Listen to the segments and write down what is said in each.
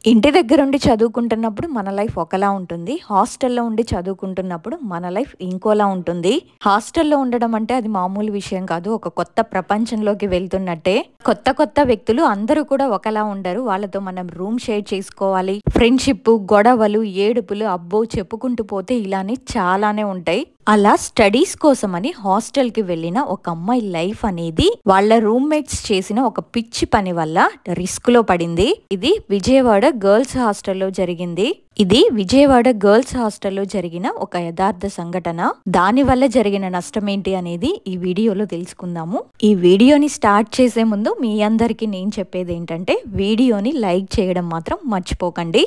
ఇంటి దగ్గరుండి చదువుకుంటున్నప్పుడు మన లైఫ్ ఒకలా ఉంటుంది. హాస్టల్‌లో ఉండి చదువుకుంటున్నప్పుడు మన లైఫ్ ఇంకోలా ఉంటుంది. హాస్టల్‌లో ఉండడం అంటే అది మామూలు విషయం కాదు. ఒక కొత్త ప్రపంచంలోకి వెళ్తున్నట్టే. కొత్త కొత్త వ్యక్తులు అందరూ కూడా ఒకలా ఉండరు. వాళ్ళతో మనం రూమ్ షేర్ చేసుకోవాలి. ఫ్రెండ్‌షిప్పు, గొడవలు, ఏడుపులు అబ్బో! చెప్పుకుంటూ పోతే ఇలానే చాలానే ఉంటాయి. అలా స్టడీస్ కోసమని హాస్టల్‌కి వెళ్ళిన ఒక అమ్మాయి లైఫ్ అనేది వాళ్ళ రూమ్‌మేట్స్ చేసిన ఒక పిచ్చి పని వల్ల రిస్క్‌లో పడింది. ఇది విజయవాడ గర్ల్స్ హాస్టల్లో జరిగిన ఒక యథార్థ సంఘటన. దాని వల్ల జరిగిన నష్టం ఏంటి అనేది ఈ వీడియోలో తెలుసుకుందాము. ఈ వీడియోని స్టార్ట్ చేసే ముందు మీ అందరికీ నేను చెప్పేది ఏంటంటే వీడియోని లైక్ చేయడం మాత్రం మర్చిపోకండి.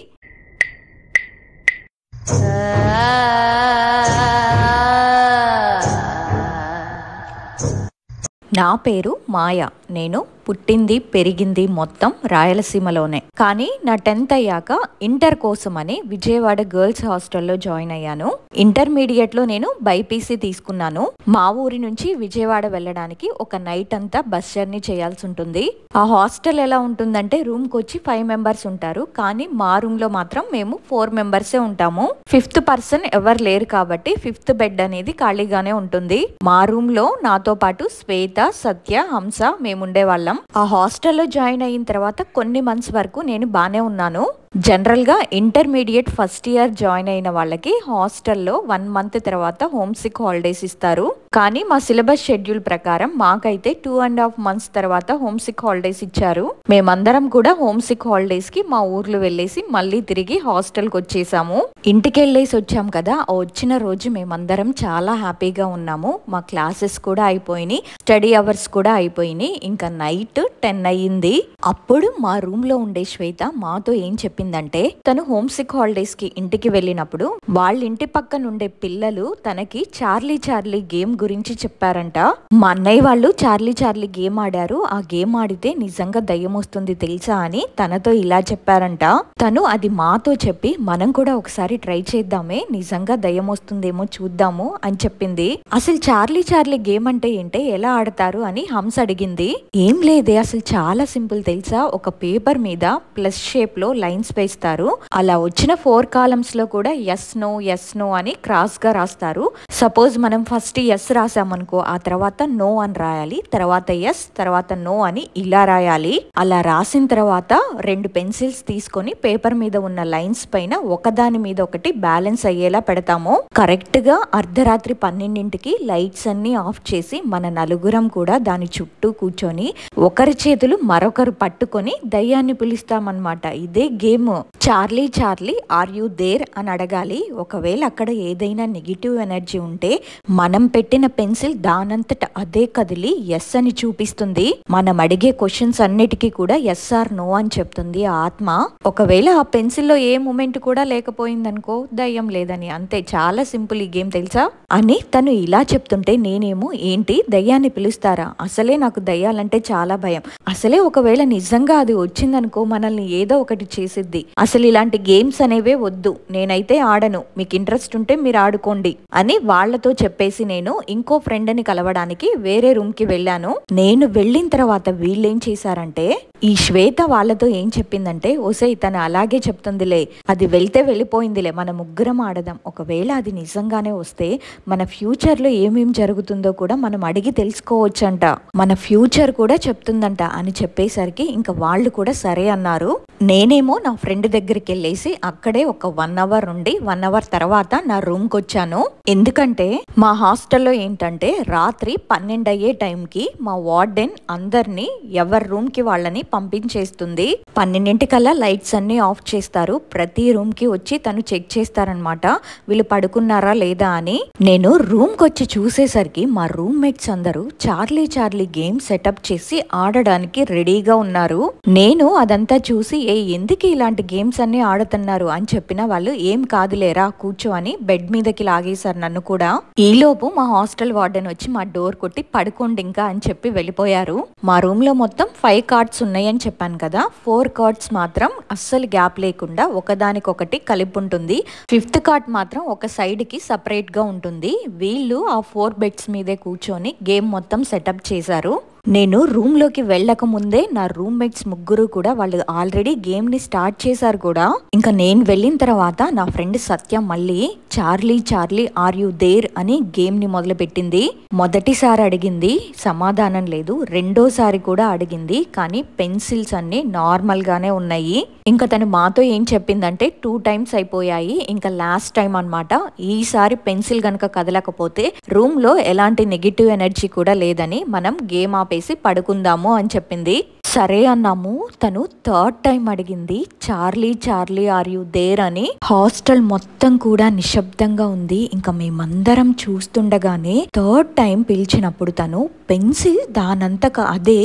నా పేరు మాయ. నేను పుట్టింది పెరిగింది మొత్తం రాయలసీమలోనే. కానీ నా 10th అయ్యాక ఇంటర్ కోసమని విజయవాడ గర్ల్స్ హాస్టల్లో జాయిన్ అయ్యాను. ఇంటర్మీడియట్లో నేను బైపీసీ తీసుకున్నాను. మా ఊరి నుంచి విజయవాడ వెళ్ళడానికి ఒక నైట్ అంతా బస్ జర్నీ చేయాల్సి ఉంటుంది. ఆ హాస్టల్ ఎలా ఉంటుందంటే రూమ్కి వచ్చి 5 మెంబర్స్ ఉంటారు. కానీ మా రూమ్లో మాత్రం మేము 4 మెంబర్సే ఉంటాము. 5th పర్సన్ ఎవరు లేరు కాబట్టి 5th బెడ్ అనేది ఖాళీగానే ఉంటుంది. మా రూమ్లో నాతో పాటు శ్వేత, సత్య, హంస మేముండేవాళ్ళం. ఆ హాస్టల్లో జాయిన్ అయిన తర్వాత కొన్ని మంత్స్ వరకు నేను బానే ఉన్నాను. జనరల్గా ఇంటర్మీడియట్ ఫస్ట్ ఇయర్ జాయిన్ అయిన వాళ్ళకి హాస్టల్లో 1 మంత్ తర్వాత హోమ్ సిక్ హాలిడేస్ ఇస్తారు. కానీ మా సిలబస్ షెడ్యూల్ ప్రకారం మాకైతే 2.5 మంత్స్ తర్వాత హోమ్ సిక్ హాలిడేస్ ఇచ్చారు. మేమందరం కూడా హోమ్ సిక్ హాలిడేస్ కి మా ఊర్లు వెళ్ళేసి మళ్ళీ తిరిగి హాస్టల్కి వచ్చేసాము. ఇంటికి వెళ్ళేసి వచ్చాం కదా, ఆ వచ్చిన రోజు మేమందరం చాలా హ్యాపీగా ఉన్నాము. మా క్లాసెస్ కూడా అయిపోయినాయి, స్టడీ అవర్స్ కూడా అయిపోయినాయి. ఇంకా నైట్ 10 అయ్యింది. అప్పుడు మా రూమ్ లో ఉండే శ్వేత మాతో ఏం చెప్పిందంటే తను హోమ్ సిక్ హాలిడేస్ కి ఇంటికి వెళ్ళినప్పుడు వాళ్ళ ఇంటి పక్కన ఉండే పిల్లలు తనకి చార్లీ చార్లీ గేమ్ గురించి చెప్పారంట. మా అన్నయ్య వాళ్ళు చార్లీ చార్లీ గేమ్ ఆడారు. ఆ గేమ్ ఆడితే నిజంగా దయ్యం వస్తుంది తెలుసా అని తనతో ఇలా చెప్పారంట. తను అది మాతో చెప్పి మనం కూడా ఒకసారి ట్రై చేద్దామే, నిజంగా దయ్యం వస్తుందేమో చూద్దాము అని చెప్పింది. అసలు చార్లీ చార్లీ గేమ్ అంటే ఏంటి, ఎలా ఆడతారు అని హంస అడిగింది. ఏం లేదే, అసలు చాలా సింపుల్ తెలుసా. ఒక పేపర్ మీద ప్లస్ షేప్ లో లైన్స్ వేస్తారు. అలా వచ్చిన 4 కాలమ్స్ లో కూడా ఎస్ నో అని క్రాస్ గా రాస్తారు. సపోజ్ మనం ఫస్ట్ ఎస్ రాసామనుకో, ఆ తర్వాత నో అని రాయాలి, తర్వాత ఎస్, తర్వాత నో అని ఇలా రాయాలి. అలా రాసిన తర్వాత 2 పెన్సిల్స్ తీసుకొని పేపర్ మీద ఉన్న లైన్స్ పైన ఒకదాని మీద ఒకటి బ్యాలెన్స్ అయ్యేలా పెడతాము. కరెక్ట్ గా అర్ధరాత్రి 12ంటికి లైట్స్ అన్ని ఆఫ్ చేసి మన నలుగురం కూడా దాని చుట్టూ కూర్చొని ఒకరి చేతులు మరొకరు పట్టుకొని దయ్యాన్ని పిలుస్తామన్నమాట. ఇదే game. Charlie Charlie are you there అని అడగాలి. ఒకవేళ అక్కడ ఏదైనా నెగిటివ్ ఎనర్జీ ఉంటే మనం పెట్టిన పెన్సిల్ దానంతట అదే కదిలి ఎస్ అని చూపిస్తుంది. మనం అడిగే క్వశ్చన్స్ అన్నిటికీ కూడా ఎస్ ఆర్ నో అని చెప్తుంది ఆ ఆత్మ. ఒకవేళ ఆ పెన్సిల్లో ఏ మూమెంట్ కూడా లేకపోయిందనుకో దయ్యం లేదని. అంతే, చాలా సింపుల్ ఈ గేమ్ తెలుసా అని తను ఇలా చెప్తుంటే నేనేమో ఏంటి దయ్యాన్ని పిలుస్తారా, అసలే నాకు దయ్యాలంటే చాలా భయం, అసలే ఒకవేళ నిజంగా అది వచ్చిందనుకో మనల్ని ఏదో ఒకటి చేసిద్ది, అసలు ఇలాంటి గేమ్స్ అనేవే వద్దు, నేనైతే ఆడను, మీకు ఇంట్రెస్ట్ ఉంటే మీరు ఆడుకోండి అని వాళ్లతో చెప్పేసి నేను ఇంకో ఫ్రెండ్ ని కలవడానికి వేరే రూమ్ కి వెళ్ళాను. నేను వెళ్ళిన తర్వాత వీళ్ళేం చేశారంటే ఈ శ్వేత వాళ్ళతో ఏం చెప్పిందంటే, ఓసే తను అలాగే చెప్తుందిలే, అది వెళ్తే వెళ్ళిపోయిందిలే, మన ముగ్గురం ఆడదాం, ఒకవేళ అది నిజంగానే వస్తే మన ఫ్యూచర్ లో ఏమేం జరుగుతుందో కూడా మనం అడిగి తెలుసుకోవచ్చంట, మన ఫ్యూచర్ కూడా చెప్తుందంట అని చెప్పేసరికి ఇంకా వాళ్ళు కూడా సరే అన్నారు. నేనేమో నా ఫ్రెండ్ దగ్గరికి వెళ్ళేసి అక్కడే ఒక 1 అవర్ ఉండి 1 అవర్ తర్వాత నా రూమ్ కి వచ్చాను. ఎందుకంటే మా హాస్టల్లో ఏంటంటే రాత్రి 12 అయ్యే టైంకి మా వార్డెన్ అందరినీ ఎవరి రూమ్ కి వాళ్ళని పంపించేస్తుంది. 12ంటికల్లా లైట్స్ అన్ని ఆఫ్ చేస్తారు. ప్రతి రూమ్ కి వచ్చి తను చెక్ చేస్తారనమాట వీళ్ళు పడుకున్నారా లేదా అని. నేను రూమ్ కి వచ్చి చూసేసరికి మా రూమ్ మేట్స్ అందరూ చార్లీ చార్లీ గేమ్ సెటప్ చేసి ఆడడానికి రెడీగా ఉన్నారు. నేను అదంతా చూసి ఎందుకు ఇలాంటి గేమ్స్ అన్ని ఆడుతున్నారు అని చెప్పిన వాళ్ళు ఏం కాదులేరా కూర్చో అని బెడ్ మీదకి లాగేశారు నన్ను కూడా. ఈలోపు మా హాస్టల్ వార్డెన్ వచ్చి మా డోర్ కొట్టి పడుకోండి ఇంకా అని చెప్పి వెళ్ళిపోయారు. మా రూమ్ లో మొత్తం 5 కార్డ్స్ ఉన్నాయని చెప్పాను కదా, 4 కార్డ్స్ మాత్రం అస్సలు గ్యాప్ లేకుండా ఒకదానికొకటి కలిపి ఉంటుంది. 5th కార్డ్ మాత్రం ఒక సైడ్ కి సపరేట్ గా ఉంటుంది. వీళ్ళు ఆ 4 బెడ్స్ మీదే కూర్చొని గేమ్ మొత్తం సెటప్ చేశారు. నేను రూమ్ లోకి వెళ్ళక ముందే నా రూమ్మేట్స్ ముగ్గురు కూడా వాళ్ళు ఆల్రెడీ గేమ్ ని స్టార్ట్ చేశారు కూడా. ఇంకా నేను వెళ్ళిన తర్వాత నా ఫ్రెండ్ సత్య మళ్ళీ Charlie Charlie are you there అని గేమ్ ని మొదలు పెట్టింది. మొదటిసారి అడిగింది, సమాధానం లేదు. రెండోసారి కూడా అడిగింది, కానీ పెన్సిల్స్ అన్ని నార్మల్ గానే ఉన్నాయి. ఇంకా తను మాతో ఏం చెప్పిందంటే 2 times అయిపోయాయి, ఇంకా లాస్ట్ టైం అన్నమాట. ఈసారి పెన్సిల్ గనక కదలకపోతే రూమ్ లో ఎలాంటి నెగిటివ్ ఎనర్జీ కూడా లేదని మనం గేమ్ ఆపేసి పడుకుందాము అని చెప్పింది. సరే అన్నాము. తను 3rd time అడిగింది, Charlie Charlie are you there అని. హాస్టల్ మొత్తం కూడా నిశ్శబ్దంగా ఉంది. ఇంకా మేమందరం చూస్తుండగానే 3rd time పిలిచినప్పుడు తను పెన్సిల్ దానంతక అదే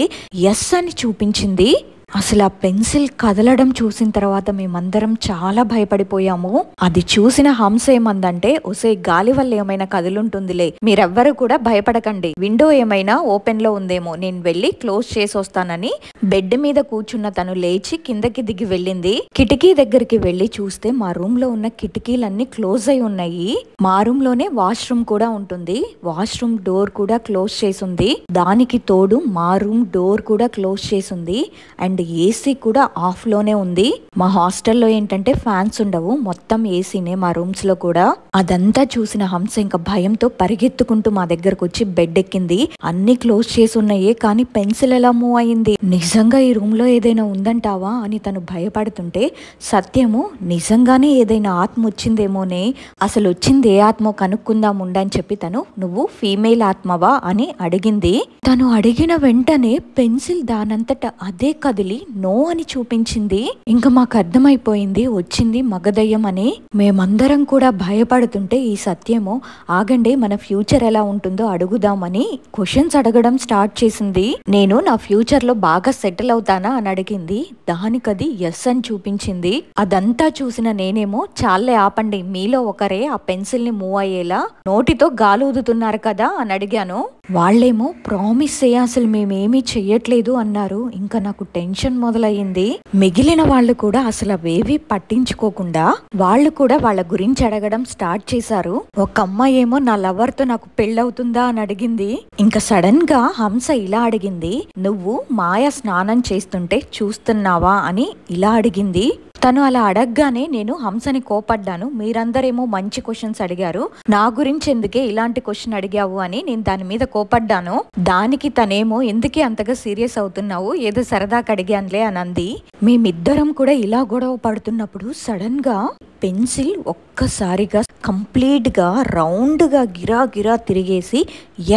ఎస్ అని చూపించింది. అసలు ఆ పెన్సిల్ కదలడం చూసిన తర్వాత మేమందరం చాలా భయపడిపోయాము. అది చూసిన హంస ఏమందంటే, ఒసే గాలి వల్ల ఏమైనా కదులుంటుందిలే, మీరెవ్వరు కూడా భయపడకండి, విండో ఏమైనా ఓపెన్ లో ఉందేమో, నేను వెళ్ళి క్లోజ్ చేసి వస్తానని బెడ్ మీద కూర్చున్న తను లేచి కిందకి దిగి వెళ్ళింది. కిటికీ దగ్గరికి వెళ్లి చూస్తే మా రూమ్ లో ఉన్న కిటికీలన్నీ క్లోజ్ అయి ఉన్నాయి. మా రూమ్ లోనే వాష్రూమ్ కూడా ఉంటుంది. వాష్రూమ్ డోర్ కూడా క్లోజ్ చేసింది. దానికి తోడు మా రూమ్ డోర్ కూడా క్లోజ్ చేసింది. అండ్ ఏసీ కూడా ఆఫ్ లోనే ఉంది. మా హాస్టల్లో ఏంటంటే ఫ్యాన్స్ ఉండవు, మొత్తం ఏసీనే మా రూమ్స్ లో కూడా. అదంతా చూసిన హంస ఇంకా భయంతో పరిగెత్తుకుంటూ మా దగ్గరకు వచ్చి బెడ్ ఎక్కింది. అన్ని క్లోజ్ చేసి ఉన్నాయే, కానీ పెన్సిల్ ఎలా మూవ్ అయింది, నిజంగా ఈ రూమ్ లో ఏదైనా ఉందంటావా అని తను భయపడుతుంటే, సత్యము నిజంగానే ఏదైనా ఆత్మ వచ్చిందేమోనే, అసలు వచ్చింది ఏ ఆత్మో కనుక్కుందాం ఉండని చెప్పి తను, నువ్వు ఫీమేల్ ఆత్మవా అని అడిగింది. తను అడిగిన వెంటనే పెన్సిల్ దానంతట అదే కదిలి నో అని చూపించింది. ఇంకా మాకు అర్థమైపోయింది వచ్చింది మగదయ్యం అని. మేమందరం కూడా భయపడుతుంటే ఈ సత్యమో, ఆగండి మన ఫ్యూచర్ ఎలా ఉంటుందో అడుగుదామని క్వశ్చన్స్ అడగడం స్టార్ట్ చేసింది. నేను నా ఫ్యూచర్ లో బాగా సెటిల్ అవుతానా అని అడిగింది. దానికది ఎస్ అని చూపించింది. అదంతా చూసిన నేనేమో, చాలే ఆపండి, మీలో ఒకరే ఆ పెన్సిల్ ని మూవ్ అయ్యేలా నోటితో గాలి ఊదుతున్నారు కదా అని అడిగాను. వాళ్ళేమో ప్రామిస్ అసలు మేమేమీ చెయ్యట్లేదు అన్నారు. ఇంకా నాకు టెన్షన్ మొదలయ్యింది. మిగిలిన వాళ్ళు కూడా అసలు అవేవి పట్టించుకోకుండా వాళ్ళు కూడా వాళ్ళ గురించి అడగడం స్టార్ట్ చేశారు. ఒక అమ్మాయి ఏమో నా లవర్ తో నాకు పెళ్ళవుతుందా అని అడిగింది. ఇంకా సడన్ గా హంస ఇలా అడిగింది, నువ్వు మాయ స్నానం చేస్తుంటే చూస్తున్నావా అని ఇలా అడిగింది. తను అలా అడగగానే నేను హంసని కోపడ్డాను. మీరందరేమో మంచి క్వశ్చన్స్ అడిగారు, నా గురించి ఎందుకే ఇలాంటి క్వశ్చన్ అడిగావు అని నేను దాని మీద కోపడ్డాను. దానికి తనేమో, ఎందుకే అంతగా సీరియస్ అవుతున్నావు, ఏదో సరదాగా అడిగానులే అని అంది. మేమిద్దరం కూడా ఇలా గొడవ పడుతున్నప్పుడు సడన్ గా పెన్సిల్ ఒక్కసారిగా కంప్లీట్ గా రౌండ్ గా గిరా గిరా తిరిగేసి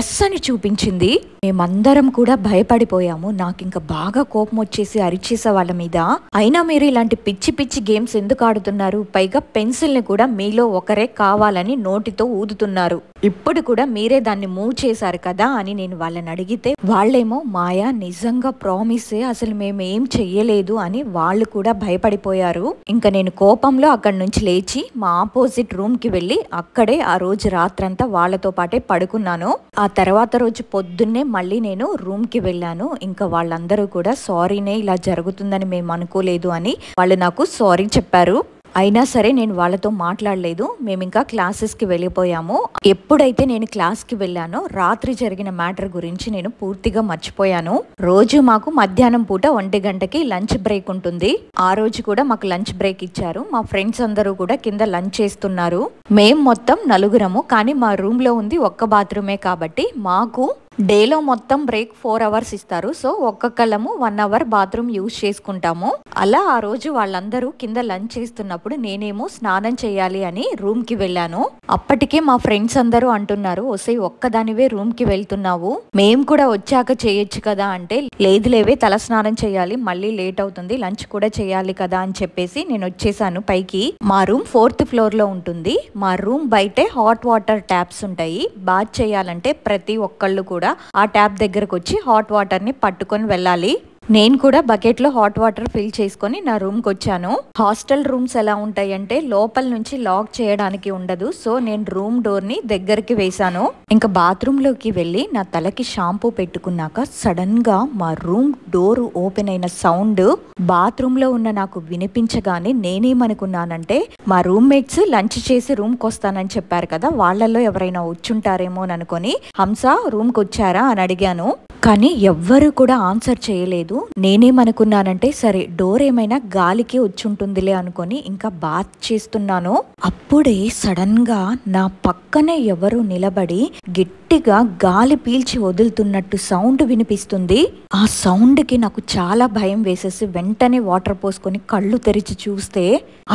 ఎస్ అని చూపించింది. మేమందరం కూడా భయపడిపోయాము. నాకు ఇంకా బాగా కోపం వచ్చేసి అరిచేసే వాళ్ళ మీద, అయినా మీరు ఇలాంటి పిచ్చి పిచ్చి గేమ్స్ ఎందుకు ఆడుతున్నారు, పైగా పెన్సిల్ ని కూడా మీలో ఒకరే కావాలని నోటితో ఊదుతున్నారు, ఇప్పుడు కూడా మీరే దాన్ని మూవ్ చేశారు కదా అని నేను వాళ్ళని అడిగితే, వాళ్ళేమో మాయా నిజంగా ప్రామిసే, అసలు మేము ఏం చెయ్యలేదు అని వాళ్ళు కూడా భయపడిపోయారు. ఇంకా నేను కోపంలో అక్కడి నుంచి లేచి మా ఆపోజిట్ రూమ్ కి వెళ్ళి అక్కడే ఆ రోజు రాత్రంతా వాళ్ళతో పాటే పడుకున్నాను. ఆ తర్వాత రోజు పొద్దున్నే మళ్ళీ నేను రూమ్ కి వెళ్ళాను. ఇంకా వాళ్ళందరూ కూడా సారీనే, ఇలా జరుగుతుందని మేము అనుకోలేదు అని వాళ్ళు నాకు సారీ చెప్పారు. అయినా సరే నేను వాళ్ళతో మాట్లాడలేదు. మేము ఇంకా క్లాసెస్కి వెళ్ళిపోయాము. ఎప్పుడైతే నేను క్లాస్కి వెళ్ళానో రాత్రి జరిగిన మ్యాటర్ గురించి నేను పూర్తిగా మర్చిపోయాను. రోజు మాకు మధ్యాహ్నం పూట 1 గంటకి లంచ్ బ్రేక్ ఉంటుంది. ఆ రోజు కూడా మాకు లంచ్ బ్రేక్ ఇచ్చారు. మా ఫ్రెండ్స్ అందరూ కూడా కింద లంచ్ చేస్తున్నారు. మేము మొత్తం 4 కానీ మా రూమ్ లో ఉంది ఒక్క బాత్రూమే కాబట్టి మాకు డేలో మొత్తం బ్రేక్ 4 hours ఇస్తారు. సో ఒక్కొక్కళ్ళము 1 hour బాత్రూమ్ యూజ్ చేసుకుంటాము. అలా ఆ రోజు వాళ్ళందరూ కింద లంచ్ చేస్తున్నప్పుడు నేనేమో స్నానం చేయాలి అని రూమ్ కి వెళ్ళాను. అప్పటికే మా ఫ్రెండ్స్ అందరూ అంటున్నారు, ఒసే ఒక్కదానివే రూమ్ కి వెళ్తున్నావు, మేం కూడా వచ్చాక చేయొచ్చు కదా అంటే, లేదు లేవే తల స్నానం చేయాలి, మళ్ళీ లేట్ అవుతుంది, లంచ్ కూడా చేయాలి కదా అని చెప్పేసి నేను వచ్చేసాను పైకి. మా రూమ్ 4th floor లో ఉంటుంది. మా రూమ్ బయటే హాట్ వాటర్ ట్యాప్స్ ఉంటాయి. బాత్ చేయాలంటే ప్రతి ఒక్కళ్ళు కూడా ఆ ట్యాప్ దగ్గరకు వచ్చి హాట్ వాటర్ ని పట్టుకొని వెళ్ళాలి. నేను కూడా బకెట్ లో హాట్ వాటర్ ఫిల్ చేసుకొని నా రూమ్ కి వచ్చాను. హాస్టల్ రూమ్స్ ఎలా ఉంటాయంటే లోపల నుంచి లాక్ చేయడానికి ఉండదు. సో నేను రూమ్ డోర్ ని దగ్గరికి వేసాను. ఇంకా బాత్రూమ్ లోకి వెళ్ళి నా తలకి షాంపూ పెట్టుకున్నాక సడన్ గా మా రూమ్ డోర్ ఓపెన్ అయిన సౌండ్ బాత్రూమ్ లో ఉన్న నాకు వినిపించగానే నేనేమనుకున్నానంటే, మా రూమ్ మేట్స్ లంచ్ చేసి రూమ్ కి వస్తానని చెప్పారు కదా, వాళ్ళల్లో ఎవరైనా వచ్చుంటారేమో అని అనుకొని, హంస రూమ్ కి వచ్చారా అని అడిగాను. కానీ ఎవ్వరు కూడా ఆన్సర్ చేయలేదు. నేనేమనుకున్నానంటే సరే డోర్ ఏమైనా గాలికి వచ్చుంటుందిలే అనుకొని ఇంకా బాత్ చేస్తున్నాను. అప్పుడే సడన్ గా నా పక్కనే ఎవరు నిలబడి గట్టిగా గాలి పీల్చి వదులుతున్నట్టు సౌండ్ వినిపిస్తుంది. ఆ సౌండ్ కి నాకు చాలా భయం వేసేసి వెంటనే వాటర్ పోసుకొని కళ్ళు తెరిచి చూస్తే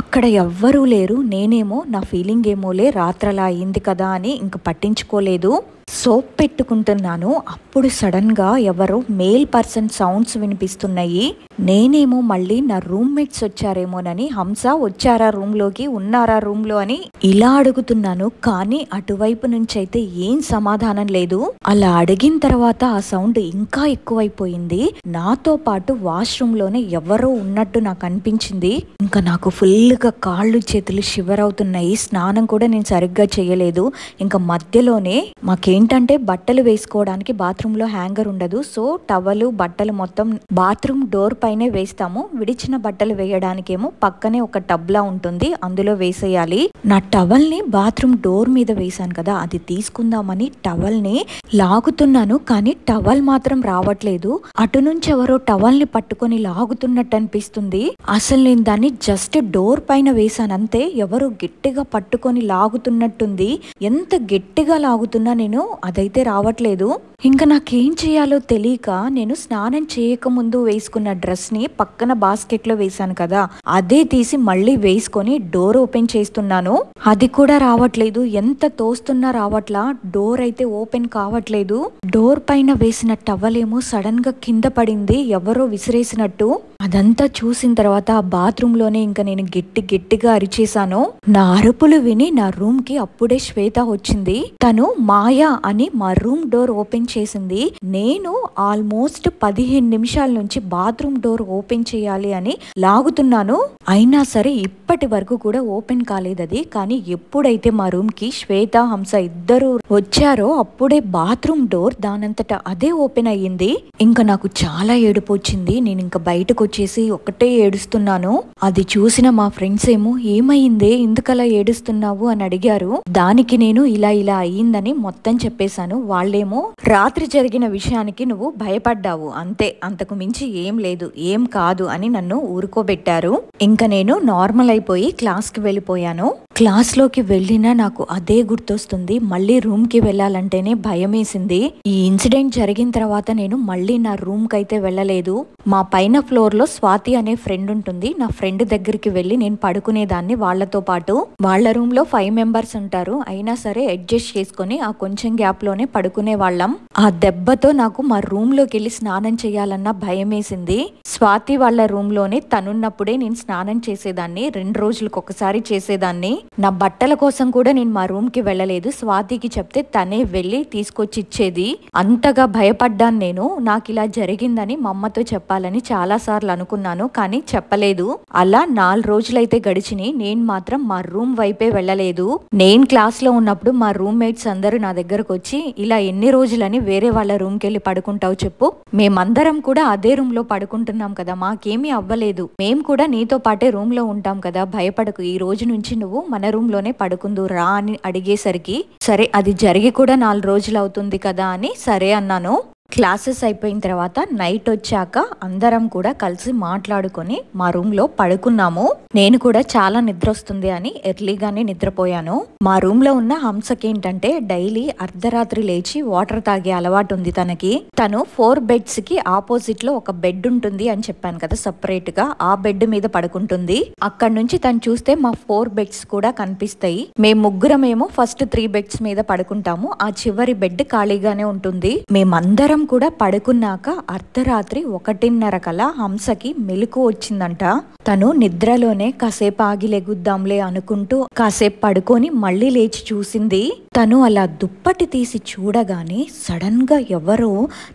అక్కడ ఎవ్వరూ లేరు. నేనేమో నా ఫీలింగ్ ఏమోలే రాత్రలా అయింది కదా అని ఇంక పట్టించుకోలేదు. సోప్ పెట్టుకుంటున్నాను. అప్పుడు సడన్ గా ఎవరో మేల్ పర్సన్ సౌండ్స్ వినిపిస్తున్నాయి. నేనేమో మళ్ళీ నా రూమ్మేట్స్ వచ్చారేమోనని హంస వచ్చారా రూమ్ లోకి, ఉన్నారా రూమ్ లో అని ఇలా అడుగుతున్నాను. కానీ అటువైపు నుంచి అయితే ఏం సమాధానం లేదు. అలా అడిగిన తర్వాత ఆ సౌండ్ ఇంకా ఎక్కువైపోయింది. నాతో పాటు వాష్రూమ్ లోనే ఎవరో ఉన్నట్టు నాకు అనిపించింది. ఇంకా నాకు ఫుల్ గా కాళ్ళు చేతులు షివర్ అవుతున్నాయి. స్నానం కూడా నేను సరిగ్గా చేయలేదు. ఇంకా మధ్యలోనే మాకేంటంటే బట్టలు వేసుకోవడానికి బాత్రూమ్ లో హ్యాంగర్ ఉండదు. సో టవలు బట్టలు మొత్తం బాత్రూమ్ డోర్ పైనే వేస్తాము. విడిచిన బట్టలు వేయడానికేమో పక్కనే ఒక టబ్ లా ఉంటుంది, అందులో వేసేయాలి. నా టవల్ ని బాత్రూమ్ డోర్ మీద వేసాను కదా, అది తీసుకుందామని టవల్ ని లాగుతున్నాను. కానీ టవల్ మాత్రం రావట్లేదు. అటు నుంచి ఎవరో టవల్ ని పట్టుకొని లాగుతున్నట్టు అనిపిస్తుంది. అసలు నేను దాన్ని జస్ట్ డోర్ పైన వేసాను అంతే. ఎవరు గట్టిగా పట్టుకొని లాగుతున్నట్టుంది. ఎంత గట్టిగా లాగుతున్నా నేను అదైతే రావట్లేదు. ఇంకా నాకేం చేయాలో తెలియక నేను స్నానం చేయకముందు వేసుకున్న డ్రెస్ ని పక్కన బాస్కెట్ లో వేసాను కదా, అదే తీసి మళ్ళీ వేసుకొని డోర్ ఓపెన్ చేస్తున్నాను. అది కూడా రావట్లేదు. ఎంత తోస్తున్నా రావట్లా. డోర్ అయితే ఓపెన్ కావట్లేదు. డోర్ పైన వేసిన టవల్ ఏమో సడన్ గా కింద పడింది, ఎవరో విసిరేసినట్టు. అదంతా చూసిన తర్వాత ఆ బాత్రూమ్ లోనే ఇంకా నేను గట్టిగా అరిచేశాను. నా అరుపులు విని నా రూమ్ కి అప్పుడే శ్వేత వచ్చింది. తను మాయా అని మా రూమ్ డోర్ ఓపెన్ చేసింది. నేను ఆల్మోస్ట్ 15 నిమిషాల నుంచి బాత్రూమ్ డోర్ ఓపెన్ చేయాలి అని లాగుతున్నాను. అయినా సరే ఇప్పటి వరకు కూడా ఓపెన్ కాలేదు అది. కానీ ఎప్పుడైతే మా రూమ్ కి శ్వేత హంస ఇద్దరు వచ్చారో అప్పుడే బాత్రూమ్ డోర్ దానంతటా అదే ఓపెన్ అయ్యింది. ఇంకా నాకు చాలా ఏడుపు వచ్చింది. నేను ఇంకా బయటకు వచ్చేసి ఒకటే ఏడుస్తున్నాను. అది చూసిన మా ఫ్రెండ్స్ ఏమో ఏమైందే ఎందుకలా ఏడుస్తున్నావు అని అడిగారు. దానికి నేను ఇలా అయ్యిందని మొత్తం చెప్పేశాను. వాళ్ళేమో రాత్రి జరిగిన విషయానికి నువ్వు భయపడ్డావు అంతే, అంతకు మించి ఏం లేదు, ఏం కాదు అని నన్ను ఊరుకోబెట్టారు. ఇంకా నేను నార్మల్ అయిపోయి క్లాస్ కి వెళ్ళిపోయాను. క్లాస్ లోకి వెళ్ళినా నాకు అదే గుర్తొస్తుంది. మళ్ళీ రూమ్ కి వెళ్ళాలంటేనే భయం వేసింది. ఈ ఇన్సిడెంట్ జరిగిన తర్వాత నేను మళ్ళీ నా రూమ్ కి అయితే వెళ్ళలేదు. మా పైన ఫ్లోర్ లో స్వాతి అనే ఫ్రెండ్ ఉంటుంది. నా ఫ్రెండ్ దగ్గరికి వెళ్ళి నేను పడుకునేదాన్ని వాళ్ళతో పాటు. వాళ్ళ రూమ్ లో 5 మెంబర్స్ ఉంటారు. అయినా సరే అడ్జస్ట్ చేసుకుని ఆ కొంచెం గ్యాప్ లోనే పడుకునే వాళ్ళం. ఆ దెబ్బతో నాకు మా రూమ్ లోకి వెళ్ళి స్నానం చేయాలన్న భయం వేసింది. స్వాతి వాళ్ళ రూమ్ లోనే తనున్నప్పుడే నేను స్నానం చేసేదాన్ని. 2 రోజులకు ఒకసారి చేసేదాన్ని. నా బట్టల కోసం కూడా నేను మా రూమ్ కి వెళ్ళలేదు. స్వాతికి చెప్తే తనే వెళ్ళి తీసుకొచ్చి ఇచ్చేది. అంతగా భయపడ్డాను నేను. నాకు ఇలా జరిగిందని మా అమ్మతో చెప్పాలని చాలా సార్లు అనుకున్నాను, కానీ చెప్పలేదు. అలా 4 రోజులైతే గడిచినాయి. నేను మాత్రం మా రూమ్ వైపే వెళ్ళలేదు. నేను క్లాస్ లో ఉన్నప్పుడు మా రూమ్మేట్స్ అందరూ నా దగ్గరకు వచ్చి ఇలా ఎన్ని రోజులని వేరే వాళ్ళ రూమ్ కి వెళ్ళి పడుకుంటావు చెప్పు, మేమందరం కూడా అదే రూమ్ లో పడుకుంటున్నాం కదా, మాకేమీ అవ్వలేదు, మేము కూడా నీతో పాటే రూమ్ లో ఉంటాం కదా, భయపడకు, ఈ రోజు నుంచి నువ్వు మన రూమ్ లోనే పడుకుందు రా అని అడిగేసరికి సరే అది జరిగి కూడా 4 రోజులు అవుతుంది కదా అని సరే అన్నాను. క్లాసెస్ అయిపోయిన తర్వాత నైట్ వచ్చాక అందరం కూడా కలిసి మాట్లాడుకొని మా రూమ్ లో పడుకున్నాము. నేను కూడా చాలా నిద్ర వస్తుంది అని ఎర్లీగానే నిద్రపోయాను. మా రూమ్ లో ఉన్న హంసకి ఏంటంటే డైలీ అర్ధరాత్రి లేచి వాటర్ తాగే అలవాటు ఉంది తనకి. తను 4 బెడ్స్ కి ఆపోజిట్ లో ఒక బెడ్ ఉంటుంది అని చెప్పాను కదా సపరేట్ గా, ఆ బెడ్ మీద పడుకుంటుంది. అక్కడ నుంచి తను చూస్తే మా 4 బెడ్స్ కూడా కనిపిస్తాయి. మేము ముగ్గురమేమో ఫస్ట్ 3 బెడ్స్ మీద పడుకుంటాము. ఆ చివరి బెడ్ ఖాళీగానే ఉంటుంది. మేమందరం కూడా పడుకున్నాక అర్ధరాత్రి 1:30 కల్లా హంసకి మెలకు వచ్చిందంట. తను నిద్రలోనే కాసేపు ఆగి లెగుద్దాంలే అనుకుంటూ కాసేపు పడుకొని మళ్ళీ లేచి చూసింది. తను అలా దుప్పటి తీసి చూడగానే సడన్ గా ఎవరో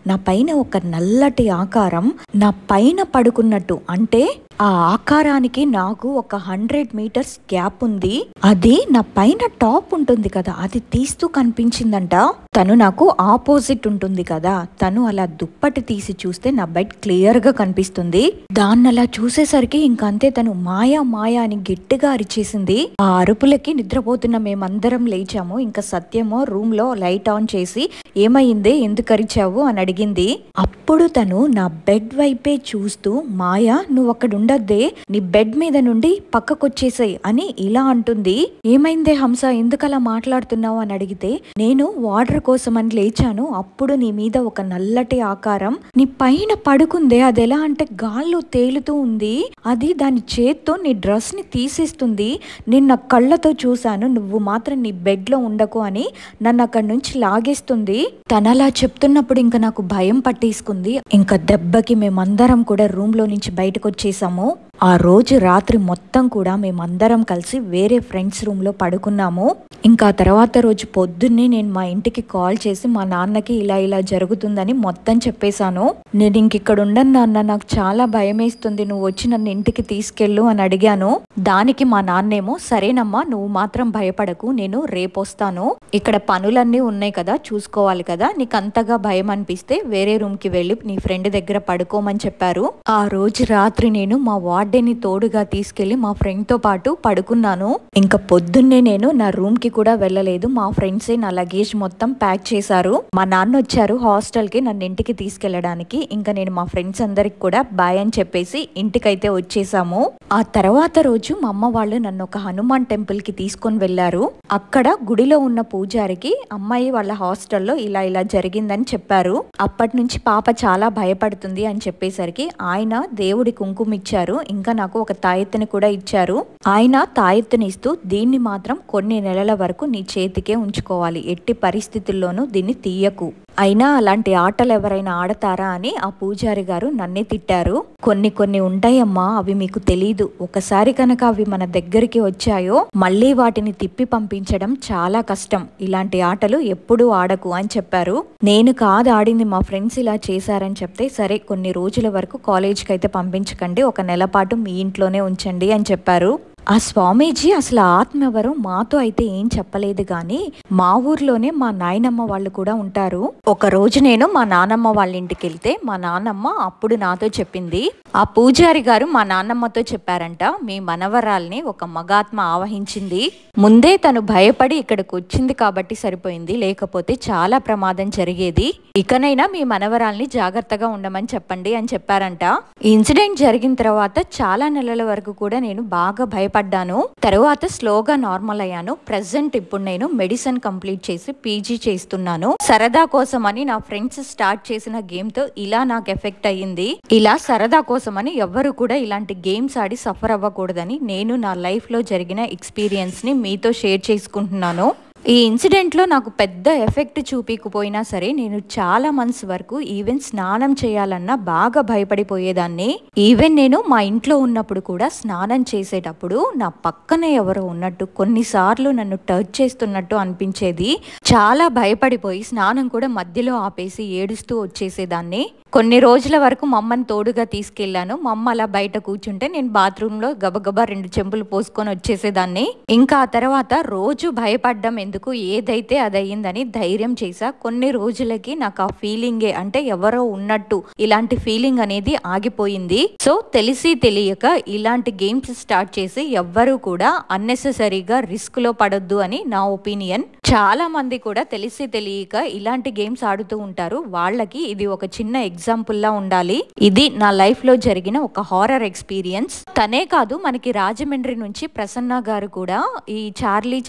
నా పైన ఒక నల్లటి ఆకారం నా పైన పడుకున్నట్టు, అంటే ఆ ఆకారానికి నాకు ఒక 100 మీటర్స్ గ్యాప్ ఉంది. అది నా పైన టాప్ ఉంటుంది కదా, అది తీస్తూ కనిపించిందంట. తను నాకు ఆపోజిట్ ఉంటుంది కదా, తను అలా దుప్పటి తీసి చూస్తే నా బెడ్ క్లియర్ గా కనిపిస్తుంది. దాన్ని అలా చూసేసరికి ఇంకంతే, తను మాయా మాయా అని గట్టిగా అరిచేసింది. ఆ అరుపులకి నిద్రపోతున్న మేమందరం లేచాము. ఇంకా సత్యమో రూమ్ లో లైట్ ఆన్ చేసి ఏమైంది, ఎందుకు అరిచావు అని అడిగింది. అప్పుడు తను నా బెడ్ వైపే చూస్తూ, మాయా నువ్వు అక్కడ ఉండద్దే, నీ బెడ్ మీద నుండి పక్కకొచ్చేసాయి అని ఇలా అంటుంది. ఏమైందే హంస, ఎందుకలా మాట్లాడుతున్నావు అని అడిగితే, నేను వాటర్ కోసం అని లేచాను, అప్పుడు నీ మీద ఒక నల్లటి ఆకారం నీ పైన పడుకుందే, అది ఎలా అంటే గాల్లో తేలుతూ ఉంది, అది దాని చేత్తో నీ డ్రెస్ ని తీసేస్తుంది. నిన్న కళ్ళతో చూశాను, నువ్వు మాత్రం నీ బెడ్ లో ఉండకు అని నన్ను అక్కడి నుంచి లాగేస్తుంది. తనలా చెప్తున్నప్పుడు ఇంకా నాకు భయం పట్టేసుకుంది. ఇంకా దెబ్బకి మేమందరం కూడా రూమ్ లో నుంచి బయటకు వచ్చేసాము. ఆ రోజు రాత్రి మొత్తం కూడా మేమందరం కలిసి వేరే ఫ్రెండ్స్ రూమ్ లో పడుకున్నాము. ఇంకా తర్వాత రోజు పొద్దున్నే నేను మా ఇంటికి కాల్ చేసి మా నాన్నకి ఇలా ఇలా జరుగుతుందని మొత్తం చెప్పేశాను. నేను ఇంకిక్కడ ఉండను నాన్న, నాకు చాలా భయం వేస్తుంది, నువ్వు వచ్చి నన్ను ఇంటికి తీసుకెళ్ళు అని అడిగాను. దానికి మా నాన్నేమో, సరేనమ్మా నువ్వు మాత్రం భయపడకు, నేను రేపు వస్తాను, ఇక్కడ పనులన్నీ ఉన్నాయి కదా చూసుకోవాలి కదా, నీకు అంతగా భయం అనిపిస్తే వేరే రూమ్ కి వెళ్ళి నీ ఫ్రెండ్ దగ్గర పడుకోమని చెప్పారు. ఆ రోజు రాత్రి నేను మా వార్డెన్ని తోడుగా తీసుకెళ్లి మా ఫ్రెండ్ తో పాటు పడుకున్నాను. ఇంకా పొద్దున్నే నేను నా రూమ్ కి కూడా వెళ్ళలేదు. మా ఫ్రెండ్సే నా లగేజ్ మొత్తం ప్యాక్ చేశారు. మా నాన్న వచ్చారు హాస్టల్ కి నన్ను ఇంటికి తీసుకెళ్లడానికి. ఇంకా నేను మా ఫ్రెండ్స్ అందరికి కూడా బాయ్ అని చెప్పేసి ఇంటికైతే వచ్చేసాము. ఆ తర్వాత రోజు మా అమ్మ వాళ్ళు నన్ను ఒక హనుమాన్ టెంపుల్ కి తీసుకొని వెళ్లారు. అక్కడ గుడిలో ఉన్న పూజారికి అమ్మాయి వాళ్ళ హాస్టల్లో ఇలా ఇలా జరిగిందని చెప్పారు. అప్పటి నుంచి పాప చాలా భయపడుతుంది అని చెప్పేసరికి ఆయన దేవుడి కుంకుమ ఇచ్చారు. ఇంకా నాకు ఒక తాయెత్తుని కూడా ఇచ్చారు. ఆయన తాయెత్తుని ఇస్తూ, దీన్ని మాత్రం కొన్ని నెలల వరకు నీ చేతికే ఉంచుకోవాలి, ఎట్టి పరిస్థితుల్లోనూ దీన్ని తీయకు, అయినా అలాంటి ఆటలు ఎవరైనా ఆడతారా అని ఆ పూజారి గారు నన్నే తిట్టారు. కొన్ని ఉంటాయమ్మా, అవి మీకు తెలీదు, ఒకసారి కనుక అవి మన దగ్గరికి వచ్చాయో మళ్ళీ వాటిని తిప్పి పంపించడం చాలా కష్టం, ఇలాంటి ఆటలు ఎప్పుడూ ఆడకు అని చెప్పారు. నేను కాదు ఆడింది, మా ఫ్రెండ్స్ ఇలా చేశారని చెప్తే, సరే కొన్ని రోజుల వరకు కాలేజ్కి అయితే పంపించకండి, ఒక నెల పాటు మీ ఇంట్లోనే ఉంచండి అని చెప్పారు. ఆ స్వామీజీ అసలు ఆత్మ ఎవరో మాతో అయితే ఏం చెప్పలేదు, కానీ మా ఊర్లోనే మా నాయనమ్మ వాళ్ళు కూడా ఉంటారు. ఒక రోజు నేను మా నానమ్మ వాళ్ళ ఇంటికి వెళ్తే మా నానమ్మ అప్పుడు నాతో చెప్పింది, ఆ పూజారి గారు మా నాన్నమ్మతో చెప్పారంట, మీ మనవరాల్ని ఒక మగాత్మ ఆవహించింది, ముందే తను భయపడి ఇక్కడికి వచ్చింది కాబట్టి సరిపోయింది, లేకపోతే చాలా ప్రమాదం జరిగేది, ఇకనైనా మీ మనవరాల్ని జాగ్రత్తగా ఉండమని చెప్పండి అని చెప్పారంట. ఈ ఇన్సిడెంట్ జరిగిన తర్వాత చాలా నెలల వరకు కూడా నేను బాగా భయపడ్డాను. తర్వాత స్లోగా నార్మల్ అయ్యాను. ప్రెసెంట్ ఇప్పుడు నేను మెడిసిన్ కంప్లీట్ చేసి పీజీ చేస్తున్నాను. సరదా కోసం అని నా ఫ్రెండ్స్ స్టార్ట్ చేసిన గేమ్ తో ఇలా నాకు ఎఫెక్ట్ అయ్యింది. ఇలా సరదా కోసం అని ఎవ్వరు కూడా ఇలాంటి గేమ్స్ ఆడి సఫర్ అవ్వకూడదని నేను నా లైఫ్ లో జరిగిన ఎక్స్పీరియన్స్ ని మీతో షేర్ చేసుకుంటున్నాను. ఈ ఇన్సిడెంట్లో నాకు పెద్ద ఎఫెక్ట్ చూపించకపోయినా సరే నేను చాలా మంత్స్ వరకు ఈవెన్ స్నానం చేయాలన్నా బాగా భయపడిపోయేదాన్ని. ఈవెన్ నేను మా ఇంట్లో ఉన్నప్పుడు కూడా స్నానం చేసేటప్పుడు నా పక్కనే ఎవరో ఉన్నట్టు, కొన్నిసార్లు నన్ను టచ్ చేస్తున్నట్టు అనిపించేది. చాలా భయపడిపోయి స్నానం కూడా మధ్యలో ఆపేసి ఏడుస్తూ వచ్చేసేదాన్ని. కొన్ని రోజుల వరకు మా అమ్మని తోడుగా తీసుకెళ్లాను. మా అమ్మ అలా బయట కూర్చుంటే నేను బాత్రూమ్ లో గబగబా 2 చెంబులు పోసుకొని వచ్చేసేదాన్ని. ఇంకా ఆ తర్వాత రోజు భయపడ్డం ఎందుకు, ఏదైతే అది అయ్యిందని ధైర్యం చేశా. కొన్ని రోజులకి నాకు ఆ ఫీలింగే, అంటే ఎవరో ఉన్నట్టు ఇలాంటి ఫీలింగ్ అనేది ఆగిపోయింది. సో తెలిసి తెలియక ఇలాంటి గేమ్స్ స్టార్ట్ చేసి ఎవ్వరూ కూడా అన్నెసెసరీగా రిస్క్ లో పడొద్దు అని నా ఒపీనియన్. చాలా మంది కూడా తెలిసి తెలియక ఇలాంటి గేమ్స్ ఆడుతూ ఉంటారు. వాళ్ళకి ఇది ఒక చిన్న ఎగ్జాంపుల్ లా ఉండాలి. ఇది నా లైఫ్ లో జరిగిన ఒక హారర్ ఎక్స్పీరియన్స్. తనే కాదు, మనకి రాజమండ్రి నుంచి ప్రసన్న గారు కూడా ఈ చార్లీ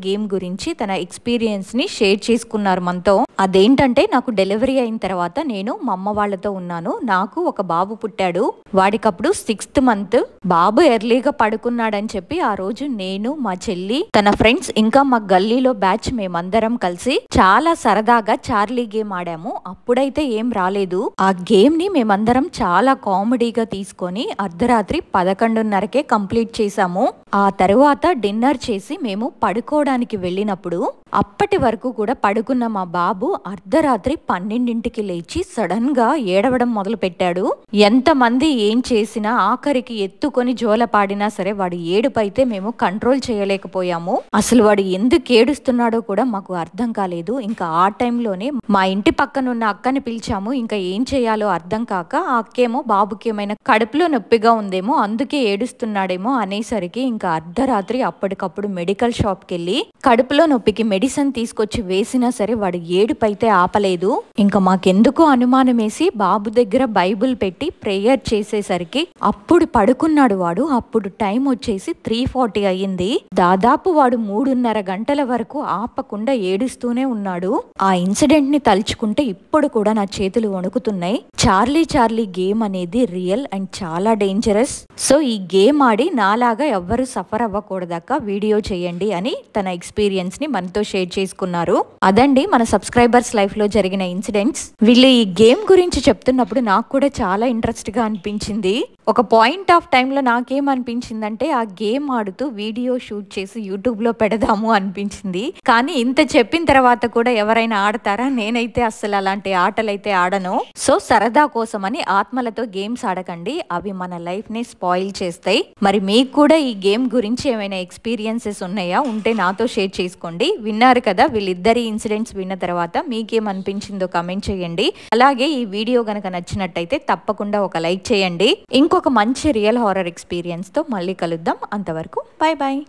గేమ్ గురించి తన ఎక్స్పీరియన్స్ ని షేర్ చేసుకున్నారు మనతో. అదేంటంటే, నాకు డెలివరీ అయిన తర్వాత నేను మా అమ్మ వాళ్ళతో ఉన్నాను. నాకు ఒక బాబు పుట్టాడు. వాడికప్పుడు 6th మంత్. బాబు ఎర్లీగా పడుకున్నాడని చెప్పి ఆ రోజు నేను, మా చెల్లి, తన ఫ్రెండ్స్, ఇంకా మా గల్లీలో బ్యాచ్ మేమందరం కలిసి చాలా సరదాగా చార్లీ గేమ్ ఆడాము. అప్పుడైతే ఏం రాలేదు. ఆ గేమ్ ని మేమందరం చాలా కామెడీగా తీసుకొని అర్ధరాత్రి 11:30కే కంప్లీట్ చేసాము. ఆ తర్వాత డిన్నర్ చేసి మేము పడుకోవడానికి వెళ్ళినప్పుడు అప్పటి వరకు కూడా పడుకున్న మా బాబు అర్ధరాత్రి 12ంటికి లేచి సడన్ గా ఏడవడం మొదలు పెట్టాడు. ఎంతమంది ఏం చేసినా ఆఖరికి ఎత్తుకొని జోలపాడినా సరే వాడి ఏడుపైతే మేము కంట్రోల్ చేయలేకపోయాము. అసలు వాడు ఎందుకు ఏడుస్తున్నాడో కూడా మాకు అర్థం కాలేదు. ఇంకా ఆ టైంలోనే మా ఇంటి పక్కనున్న అక్కని పిలిచాము. ఇంకా ఏం చేయాలో అర్థం కాక ఆ అక్కేమో బాబుకి ఏమైనా కడుపులో నొప్పిగా ఉందేమో అందుకే ఏడుస్తున్నాడేమో అనేసరికి ఇంకా అర్ధరాత్రి అప్పటికప్పుడు మెడికల్ షాప్కి వెళ్ళి కడుపులో నొప్పికి మెడిసిన్ తీసుకొచ్చి వేసినా సరే వాడు ఏడుపైతే ఆపలేదు. ఇంకా మాకెందుకో అనుమానం వేసి బాబు దగ్గర బైబుల్ పెట్టి ప్రేయర్ చేసేసరికి అప్పుడు పడుకున్నాడు వాడు. అప్పుడు టైం వచ్చేసి 3:40 అయ్యింది. దాదాపు వాడు 3:30 గంటల వరకు ఆపకుండా ఏడుస్తూనే ఉన్నాడు. ఆ ఇన్సిడెంట్ ని తలుచుకుంటే ఇప్పుడు కూడా నా చేతులు వణుకుతున్నాయి. చార్లీ చార్లీ గేమ్ అనేది రియల్ అండ్ చాలా డేంజరస్. సో ఈ గేమ్ ఆడి నాలాగా ఎవ్వరు సఫర్ అవ్వకూడదాక వీడియో చేయండి అని తన ఎక్స్పీరియన్స్ ని మనతో షేర్ చేసుకున్నారు. అదండి మన సబ్స్క్రైబర్స్ లైఫ్ లో జరిగిన ఇన్సిడెంట్స్. వీళ్ళు ఈ గేమ్ గురించి చెప్తున్నప్పుడు నాకు కూడా చాలా ఇంట్రెస్ట్ గా అనిపించింది. ఒక పాయింట్ ఆఫ్ టైంలో నాకేమనిపించిందంటే ఆ గేమ్ ఆడుతూ వీడియో షూట్ చేసి యూట్యూబ్ లో పెడదాము అనిపించింది. కానీ ఇంత చెప్పిన తర్వాత కూడా ఎవరైనా ఆడతారా? నేనైతే అస్సలు అలాంటి ఆటలైతే ఆడను. సో సరదా కోసమని ఆత్మలతో గేమ్స్ ఆడకండి, అవి మన లైఫ్ ని స్పాయిల్ చేస్తాయి. మరి మీకు కూడా ఈ గేమ్ గురించి ఏమైనా ఎక్స్పీరియన్సెస్ ఉన్నాయా? ఉంటే నాతో షేర్ చేసుకోండి. విన్నారు కదా వీళ్ళిద్దరి ఇన్సిడెంట్స్. విన్న తర్వాత మీకేమనిపించిందో కమెంట్ చేయండి. అలాగే ఈ వీడియో గనక నచ్చినట్టయితే తప్పకుండా ఒక లైక్ చేయండి. ఇంకొక మంచి రియల్ హారర్ ఎక్స్పీరియన్స్ తో మళ్ళీ కలుద్దాం. అంతవరకు బై బాయ్.